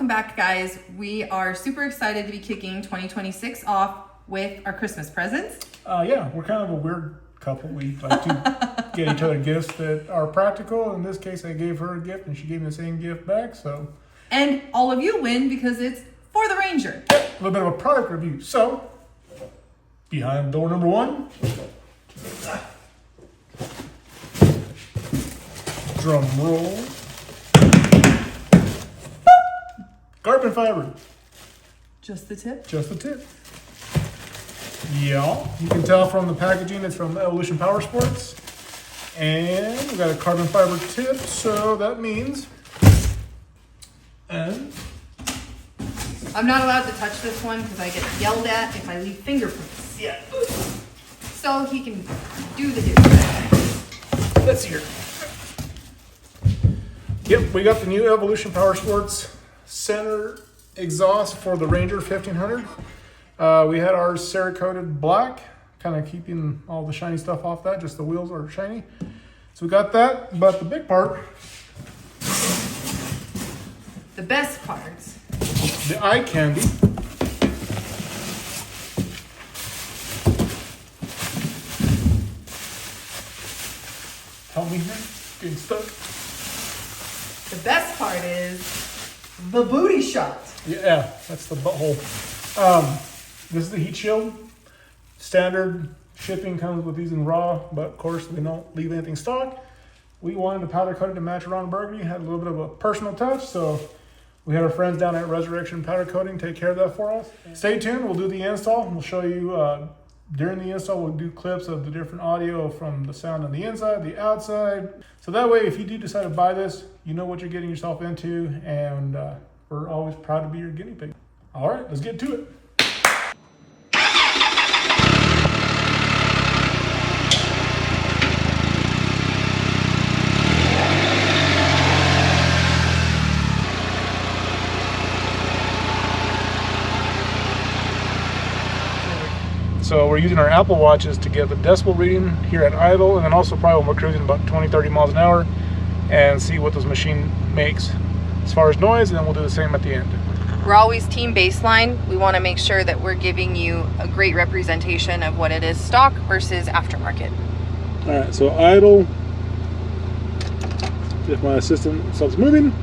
Welcome back, guys. We are super excited to be kicking 2026 off with our Christmas presents. Yeah, we're kind of a weird couple. We like to get each other gifts that are practical. In this case, I gave her a gift and she gave me the same gift back. So, and all of you win because it's for the Ranger. A little bit of a product review. So, behind door number one, drum roll, carbon fiber. Just the tip? Just the tip. Yeah, you can tell from the packaging it's from Evolution Powersports. And we got a carbon fiber tip, so that means, and I'm not allowed to touch this one because I get yelled at if I leave fingerprints. yeah. So he can do the do. Let's hear. Yep, we got the new Evolution Powersports Center Exhaust for the Ranger 1500. We had ours Cerakoted black, kind of keeping all the shiny stuff off that, just the wheels are shiny. So we got that, but the big part, the best parts, the eye candy. Help me here, getting stuck. the best part is the booty shot. Yeah, that's the butthole. This is the heat shield. Standard shipping comes with these in raw, but of course we don't leave anything stock. We wanted to powder coat it to match Ron Burgundy. Had a little bit of a personal touch, so we had our friends down at Resurrection Powder Coating take care of that for us. Stay tuned. We'll do the install. We'll show you during the install. We'll do clips of the different audio from the sound on the inside, the outside. So that way, if you do decide to buy this, you know what you're getting yourself into, and we're always proud to be your guinea pig. All right, let's get to it. So we're using our Apple Watches to get the decibel reading here at idle, and then also probably when we're cruising about 20-30 miles an hour and see what this machine makes as far as noise, and then we'll do the same at the end. We're always team baseline. We want to make sure that we're giving you a great representation of what it is stock versus aftermarket. All right, so idle, if my assistant stops moving,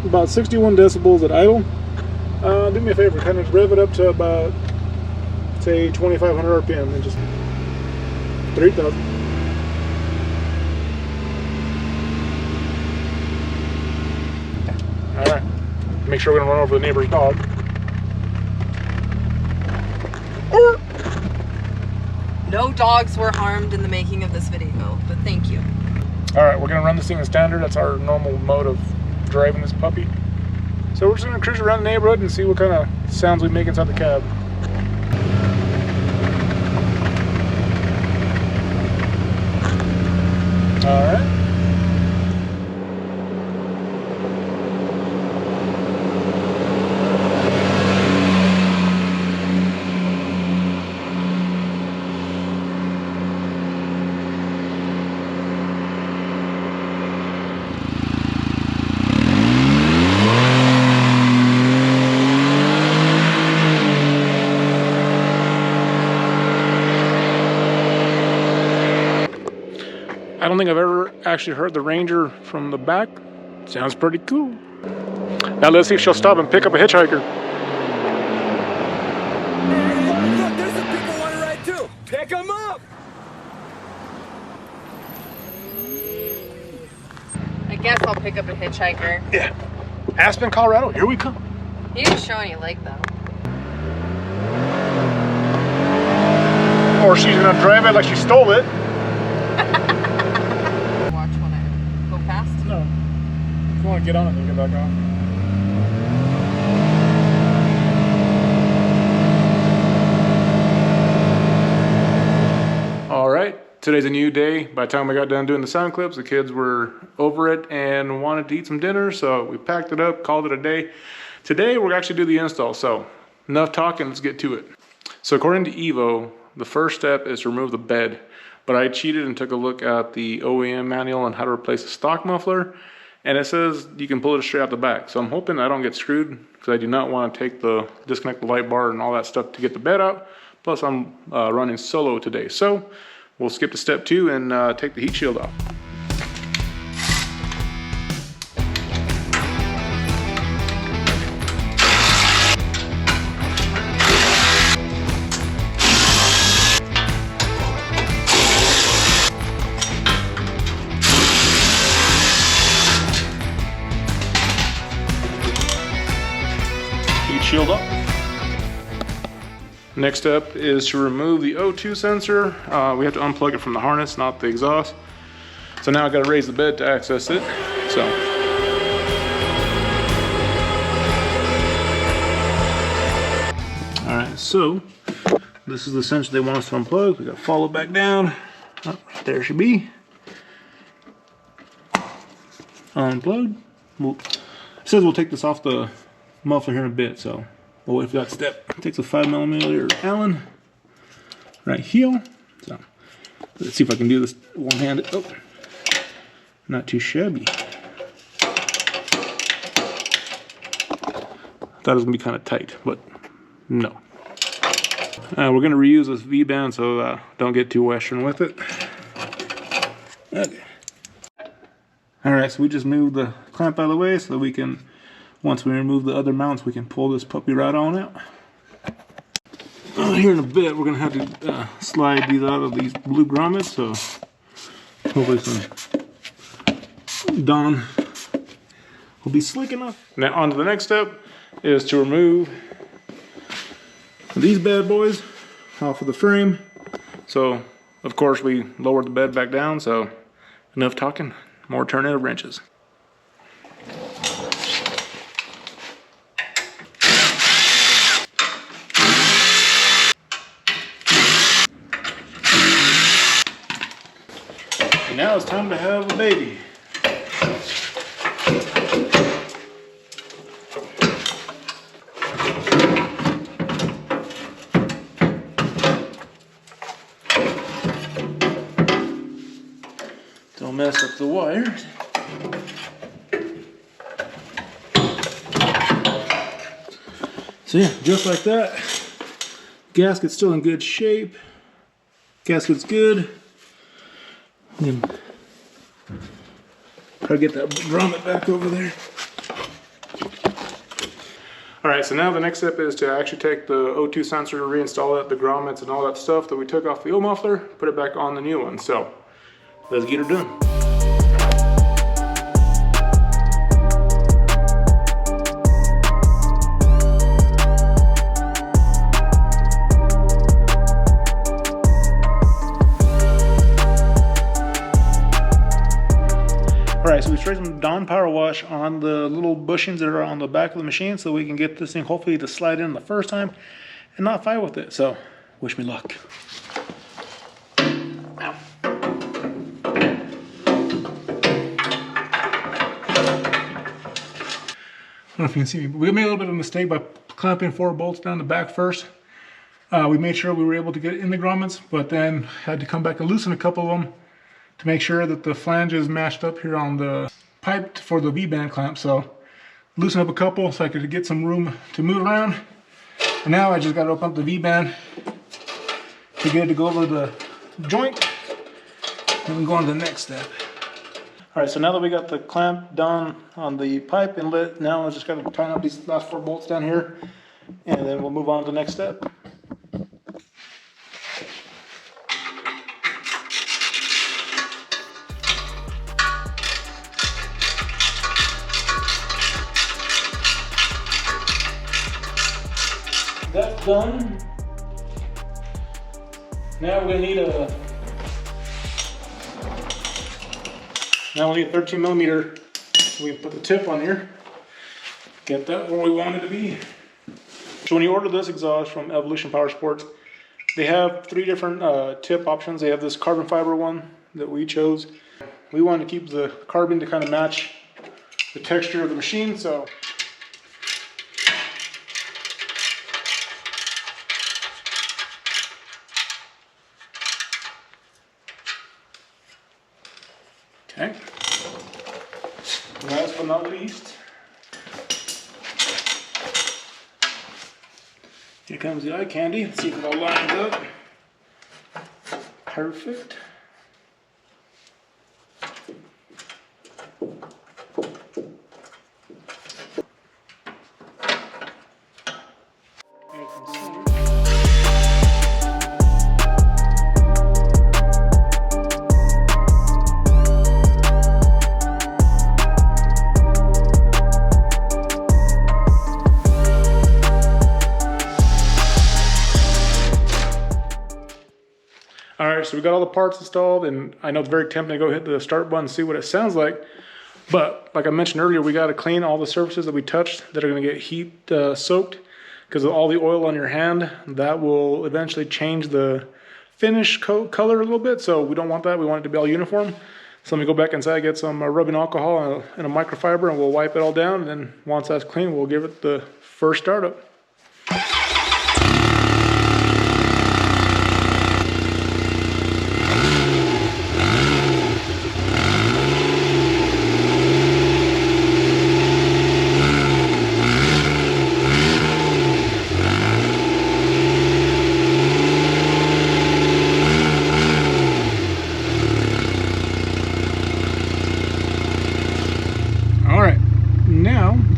about 61 decibels at idle. Do me a favor, kind of rev it up to about, say, 2,500 RPM and just 3,000. All right, make sure we don't run over the neighbor's dog. No dogs were harmed in the making of this video, but thank you. All right, we're gonna run this thing in standard. That's our normal mode of driving this puppy. So we're just gonna cruise around the neighborhood and see what kind of sounds we make inside the cab. All right. I don't think I've ever actually heard the Ranger from the back. Sounds pretty cool. Now let's see if she'll stop and pick up a hitchhiker. Hey, look, there's some people want to ride too. Pick them up. I guess I'll pick up a hitchhiker. Yeah. Aspen, Colorado, here we come. He didn't show any leg though. Or she's gonna drive it like she stole it. Watch when I go fast. No. If you want to get on it, then get back on. All right, today's a new day. By the time we got done doing the sound clips, the kids were over it and wanted to eat some dinner, so we packed it up, called it a day. Today, we're actually do the install, so enough talking, let's get to it. So according to Evo, the first step is to remove the bed, but I cheated and took a look at the OEM manual on how to replace the stock muffler, and it says you can pull it straight out the back. So I'm hoping I don't get screwed, because I do not want to disconnect the light bar and all that stuff to get the bed out. Plus I'm running solo today. So we'll skip to step 2 and take the heat shield off. Shield up. Next up is to remove the O2 sensor. We have to unplug it from the harness, not the exhaust. So now I got to raise the bed to access it. So. All right, so this is the sensor they want us to unplug. We got to follow back down. Oh, there it should be. Unplugged. It says we'll take this off the muffler here in a bit, so we'll wait for that step. It takes a 5mm Allen right here. So let's see if I can do this one-handed. Oh, not too shabby. Thought it was gonna be kind of tight, but no. We're gonna reuse this V-band, so don't get too Western with it. Okay. All right, so we just moved the clamp out of the way so that we can. Once we remove the other mounts, we can pull this puppy right on out. Here in a bit, we're going to have to slide these out of these blue grommets, so hopefully some Dawn will be slick enough. Now on to the next step is to remove these bad boys off of the frame. So, of course, we lowered the bed back down, so enough talking, more turning of wrenches. Now it's time to have a baby. Don't mess up the wires. So yeah, just like that. Gasket's still in good shape. Gasket's good. And try to get that grommet back over there. All right, so now the next step is to actually take the O2 sensor, reinstall it, the grommets and all that stuff that we took off the old muffler, put it back on the new one. So let's get her done. Alright, so we sprayed some Dawn Power Wash on the little bushings that are on the back of the machine so we can get this thing hopefully to slide in the first time and not fight with it. So, wish me luck. Ow. I don't know if you can see me, but we made a little bit of a mistake by clamping 4 bolts down the back first. We made sure we were able to get in the grommets, but then had to come back and loosen a couple of them to make sure that the flange is matched up here on the pipe for the V-band clamp. So loosen up a couple so I could get some room to move around. And now I just got to open up the V-band to get it to go over the joint and go on to the next step. All right, so now that we got the clamp done on the pipe inlet, now I just got to tighten up these last 4 bolts down here, and then we'll move on to the next step. That's done. Now we're gonna need a 13mm. We can put the tip on here. Get that where we want it to be. So when you order this exhaust from Evolution Powersports, they have 3 different tip options. They have this carbon fiber one that we chose. We wanted to keep the carbon to kind of match the texture of the machine, so okay. Now but not least, here comes the eye candy. Let's see if it all lines up. Perfect. Alright, so we got all the parts installed, and I know it's very tempting to go hit the start button and see what it sounds like. But like I mentioned earlier, we got to clean all the surfaces that we touched that are going to get heat soaked, because of all the oil on your hand. That will eventually change the finish color a little bit, so we don't want that. We want it to be all uniform. So let me go back inside, get some rubbing alcohol and a microfiber, and we'll wipe it all down. And then once that's clean, we'll give it the first startup.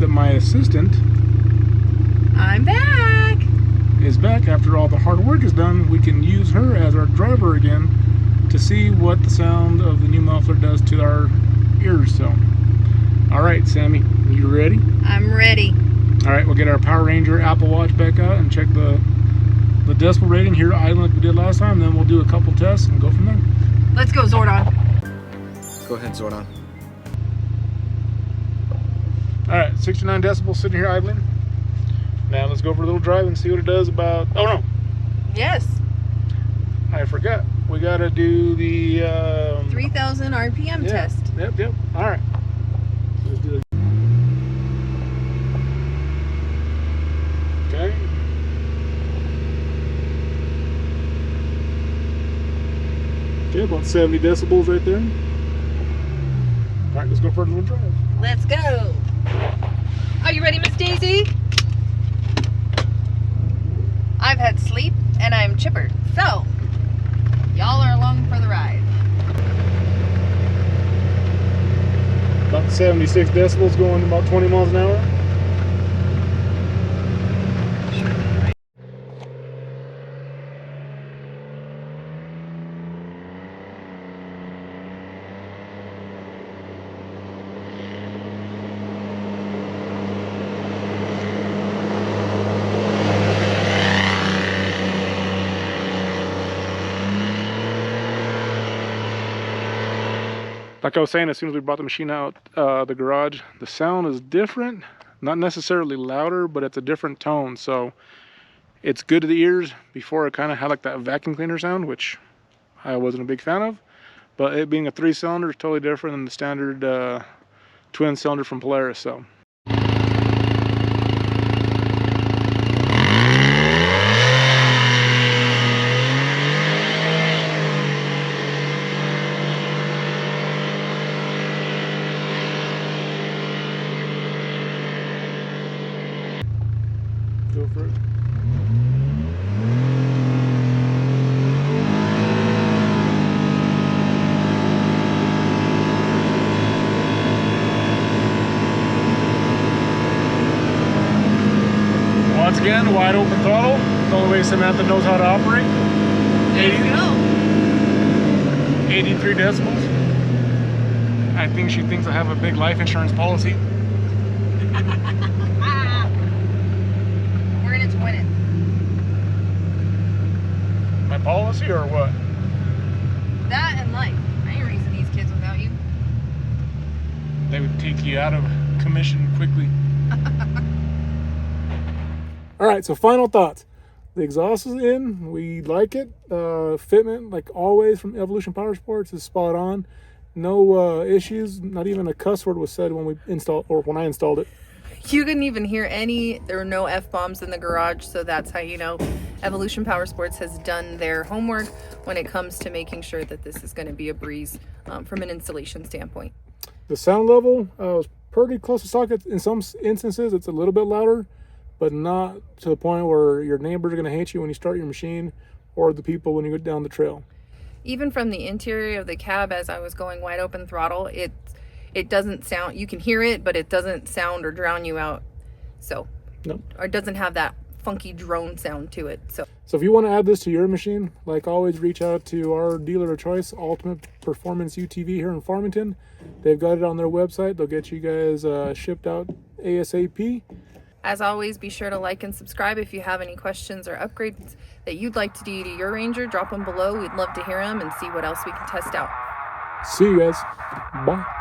My assistant, I'm back, is back after all the hard work is done. We can use her as our driver again to see what the sound of the new muffler does to our ears. So, all right, Sammy, you ready? I'm ready. All right, we'll get our Power Ranger Apple Watch back out and check the decibel rating here at Island like we did last time. Then we'll do a couple tests and go from there. Let's go, Zordon. Go ahead, Zordon. All right, 69 decibels sitting here idling. Now let's go for a little drive and see what it does about, oh no. Yes. I forgot. We gotta do the 3,000 RPM test. Yep. All right. So let's do it. Okay. Okay, about 70 decibels right there. All right, let's go for a little drive. Let's go. Are you ready, Miss Daisy? I've had sleep and I'm chipper, so y'all are along for the ride. About 76 decibels, going about 20 miles an hour. Like I was saying, as soon as we brought the machine out the garage, the sound is different. Not necessarily louder, but it's a different tone. So it's good to the ears. Before it kind of had like that vacuum cleaner sound, which I wasn't a big fan of. But it being a 3-cylinder is totally different than the standard twin cylinder from Polaris. So. Go for it. Once again, wide open throttle. The only way Samantha knows how to operate. 83 decibels. I think she thinks I have a big life insurance policy. We're in it to win it. My policy or what? That and life. I ain't raising these kids without you. They would take you out of commission quickly. All right, so final thoughts. The exhaust is in. We like it. Fitment, like always, from Evolution Powersports is spot on. No issues. Not even a cuss word was said when we installed, or when I installed it. You couldn't even hear any. There were no F-bombs in the garage, so that's how you know Evolution Powersports has done their homework when it comes to making sure that this is going to be a breeze from an installation standpoint. The sound level was pretty close to stock. In some instances, it's a little bit louder, but not to the point where your neighbors are going to hate you when you start your machine, or the people when you go down the trail. Even from the interior of the cab, as I was going wide open throttle, it doesn't sound, you can hear it, but it doesn't sound or drown you out. So, no. Or it doesn't have that funky drone sound to it. So if you want to add this to your machine, like always, reach out to our dealer of choice, Ultimate Performance UTV here in Farmington. They've got it on their website. They'll get you guys shipped out ASAP. As always, be sure to like and subscribe. If you have any questions or upgrades that you'd like to do to your Ranger, drop them below. We'd love to hear them and see what else we can test out. See you guys. Bye.